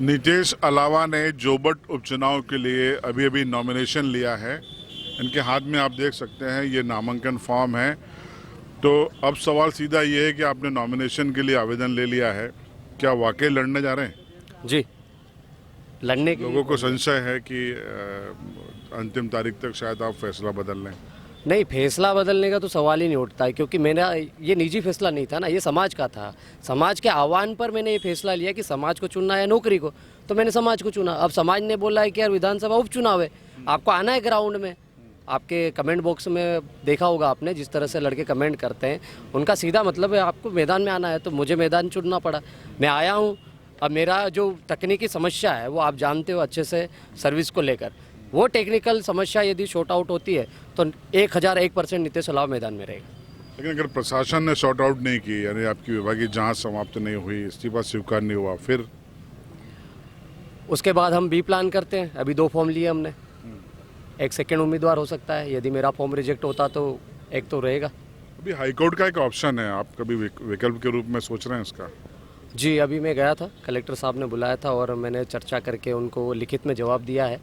नीतीश अलावा ने जोबट उपचुनाव के लिए अभी अभी नॉमिनेशन लिया है। इनके हाथ में आप देख सकते हैं ये नामांकन फॉर्म है। तो अब सवाल सीधा ये है कि आपने नॉमिनेशन के लिए आवेदन ले लिया है, क्या वाकई लड़ने जा रहे हैं? जी, लड़ने के लोगों को संशय है कि अंतिम तारीख तक शायद आप फैसला बदल लें। नहीं, फैसला बदलने का तो सवाल ही नहीं उठता है, क्योंकि मेरा ये निजी फैसला नहीं था ना, ये समाज का था। समाज के आह्वान पर मैंने ये फैसला लिया कि समाज को चुनना है नौकरी को, तो मैंने समाज को चुना। अब समाज ने बोला है कि यार विधानसभा उपचुनाव है, आपको आना है ग्राउंड में। आपके कमेंट बॉक्स में देखा होगा आपने, जिस तरह से लड़के कमेंट करते हैं, उनका सीधा मतलब है आपको मैदान में आना है, तो मुझे मैदान चुनना पड़ा। मैं आया हूँ। अब मेरा जो तकनीकी समस्या है वो आप जानते हो अच्छे से, सर्विस को लेकर, वो टेक्निकल समस्या यदि शॉर्ट आउट होती है तो 1001% नीतीश अलावा मैदान में रहेगा। लेकिन अगर प्रशासन ने शॉर्ट आउट नहीं की, यानी आपकी विभागीय जांच समाप्त नहीं हुई, इस्तीफा स्वीकार नहीं हुआ, फिर उसके बाद हम बी प्लान करते हैं। अभी 2 फॉर्म लिए हमने, एक सेकेंड उम्मीदवार हो सकता है। यदि मेरा फॉर्म रिजेक्ट होता तो एक तो रहेगा। अभी हाईकोर्ट का एक ऑप्शन है, आप कभी विकल्प के रूप में सोच रहे हैं इसका? जी, अभी मैं गया था, कलेक्टर साहब ने बुलाया था और मैंने चर्चा करके उनको लिखित में जवाब दिया है।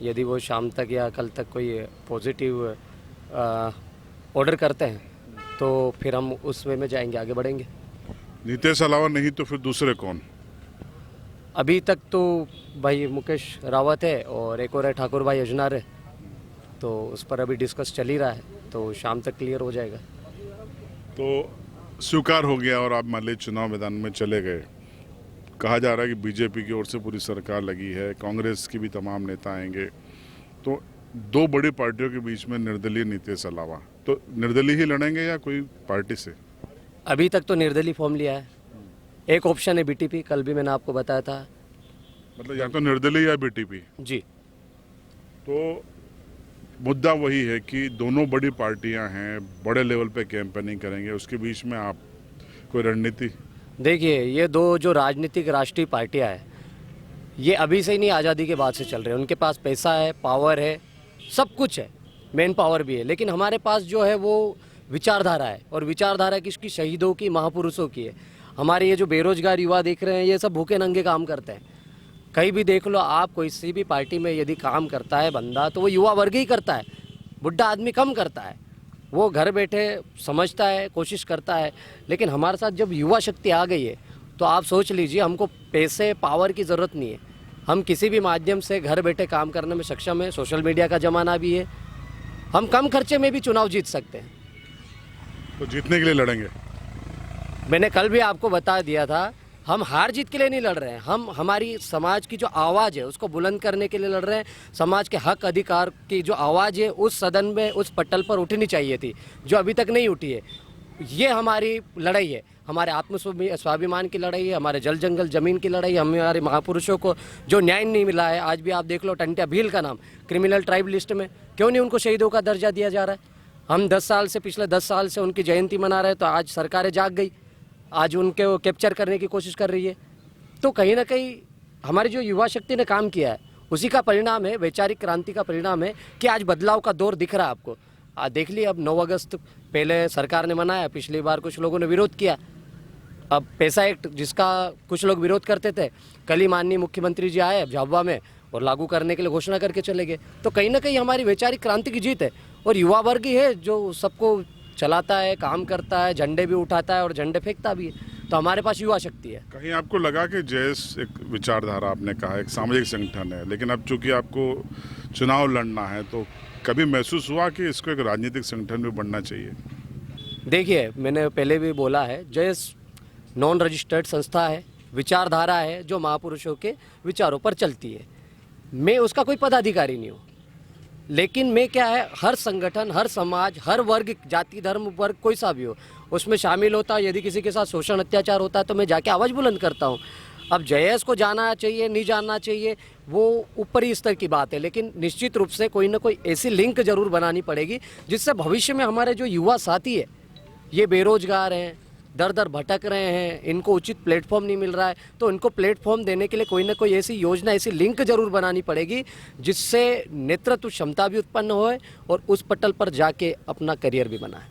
यदि वो शाम तक या कल तक कोई पॉजिटिव ऑर्डर करते हैं तो फिर हम उस वे में जाएंगे, आगे बढ़ेंगे। नीतीश अलावा नहीं तो फिर दूसरे कौन? अभी तक तो भाई मुकेश रावत है और एक और है ठाकुर भाई अजनार है, तो उस पर अभी डिस्कस चल ही रहा है, तो शाम तक क्लियर हो जाएगा। तो स्वीकार हो गया और आप मान लीजिए चुनाव मैदान में चले गए। कहा जा रहा है कि बीजेपी की ओर से पूरी सरकार लगी है, कांग्रेस की भी तमाम नेता आएंगे, तो 2 बड़ी पार्टियों के बीच में निर्दलीय नीतीश अलावा, तो निर्दलीय ही लड़ेंगे या कोई पार्टी से? अभी तक तो निर्दलीय फॉर्म लिया है। एक ऑप्शन है बीटीपी, कल भी मैंने आपको बताया था। मतलब या तो निर्दलीय या बीटीपी। जी, तो मुद्दा वही है कि दोनों बड़ी पार्टियां हैं, बड़े लेवल पे कैंपेनिंग करेंगे, उसके बीच में आप कोई रणनीति? देखिए, ये 2 जो राजनीतिक राष्ट्रीय पार्टियां हैं, ये अभी से ही नहीं, आज़ादी के बाद से चल रहे हैं। उनके पास पैसा है, पावर है, सब कुछ है, मेन पावर भी है। लेकिन हमारे पास जो है वो विचारधारा है, और विचारधारा किसकी? शहीदों की, महापुरुषों की है। हमारे ये जो बेरोजगार युवा देख रहे हैं, ये सब भूखे नंगे काम करते हैं। कहीं भी देख लो आप, कोई सी भी पार्टी में यदि काम करता है बंदा, तो वो युवा वर्ग ही करता है, बुढ़ा आदमी कम करता है। वो घर बैठे समझता है, कोशिश करता है। लेकिन हमारे साथ जब युवा शक्ति आ गई है, तो आप सोच लीजिए, हमको पैसे, पावर की ज़रूरत नहीं है। हम किसी भी माध्यम से घर बैठे काम करने में सक्षम है। सोशल मीडिया का ज़माना भी है, हम कम खर्चे में भी चुनाव जीत सकते हैं। तो जीतने के लिए लड़ेंगे? मैंने कल भी आपको बता दिया था, हम हार जीत के लिए नहीं लड़ रहे हैं। हम हमारी समाज की जो आवाज़ है उसको बुलंद करने के लिए लड़ रहे हैं। समाज के हक अधिकार की जो आवाज़ है उस सदन में, उस पटल पर उठनी चाहिए थी, जो अभी तक नहीं उठी है। ये हमारी लड़ाई है, हमारे स्वाभिमान की लड़ाई है, हमारे जल जंगल ज़मीन की लड़ाई है, हमारे महापुरुषों को जो न्याय नहीं मिला है। आज भी आप देख लो, टंट्या भील का नाम क्रिमिनल ट्राइब लिस्ट में, क्यों नहीं उनको शहीदों का दर्जा दिया जा रहा है? हम 10 साल से, पिछले 10 साल से उनकी जयंती मना रहे हैं, तो आज सरकारें जाग गई, आज उनके वो कैप्चर करने की कोशिश कर रही है। तो कहीं ना कहीं हमारी जो युवा शक्ति ने काम किया है, उसी का परिणाम है, वैचारिक क्रांति का परिणाम है कि आज बदलाव का दौर दिख रहा है आपको। आज देख लिया, अब 9 अगस्त पहले सरकार ने मनाया, पिछली बार कुछ लोगों ने विरोध किया। अब पैसा एक्ट, जिसका कुछ लोग विरोध करते थे, कल ही माननीय मुख्यमंत्री जी आए झाबुआ में और लागू करने के लिए घोषणा करके चले गए। तो कहीं ना कहीं हमारी वैचारिक क्रांति की जीत है, और युवा वर्ग ही है जो सबको चलाता है, काम करता है, झंडे भी उठाता है और झंडे फेंकता भी है। तो हमारे पास युवा शक्ति है। कहीं आपको लगा कि जैस एक विचारधारा, आपने कहा एक सामाजिक संगठन है, लेकिन अब चूंकि आपको चुनाव लड़ना है, तो कभी महसूस हुआ कि इसको एक राजनीतिक संगठन भी बनना चाहिए? देखिए, मैंने पहले भी बोला है, जैस नॉन रजिस्टर्ड संस्था है, विचारधारा है जो महापुरुषों के विचारों पर चलती है। मैं उसका कोई पदाधिकारी नहीं हूँ, लेकिन मैं क्या है, हर संगठन, हर समाज, हर वर्ग, जाति, धर्म, वर्ग कोई सा भी हो, उसमें शामिल होता है। यदि किसी के साथ शोषण, अत्याचार होता है तो मैं जाके आवाज़ बुलंद करता हूँ। अब जयेश को जाना चाहिए, नहीं जानना चाहिए, वो ऊपरी स्तर की बात है, लेकिन निश्चित रूप से कोई ना कोई ऐसी लिंक जरूर बनानी पड़ेगी जिससे भविष्य में हमारे जो युवा साथी है, ये बेरोजगार हैं, दर दर भटक रहे हैं, इनको उचित प्लेटफॉर्म नहीं मिल रहा है, तो इनको प्लेटफॉर्म देने के लिए कोई ना कोई ऐसी योजना, ऐसी लिंक जरूर बनानी पड़ेगी जिससे नेतृत्व क्षमता भी उत्पन्न होए और उस पटल पर जाके अपना करियर भी बनाए।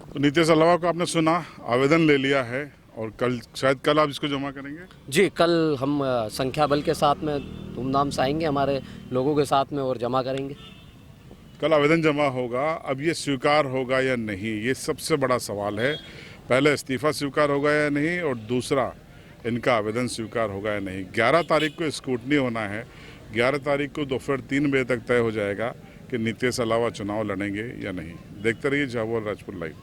तो नीतीश अलावा को आपने सुना, आवेदन ले लिया है और कल शायद कल आप इसको जमा करेंगे? जी, कल हम संख्या बल के साथ में धूमधाम से आएंगे हमारे लोगों के साथ में और जमा करेंगे। कल आवेदन जमा होगा, अब ये स्वीकार होगा या नहीं, ये सबसे बड़ा सवाल है। पहले इस्तीफा स्वीकार होगा या नहीं, और दूसरा इनका आवेदन स्वीकार होगा या नहीं। 11 तारीख को स्क्रूटनी होना है। 11 तारीख को दोपहर 3 बजे तक तय हो जाएगा कि नीतीश अलावा चुनाव लड़ेंगे या नहीं। देखते रहिए झाबुआ राजपुर लाइव।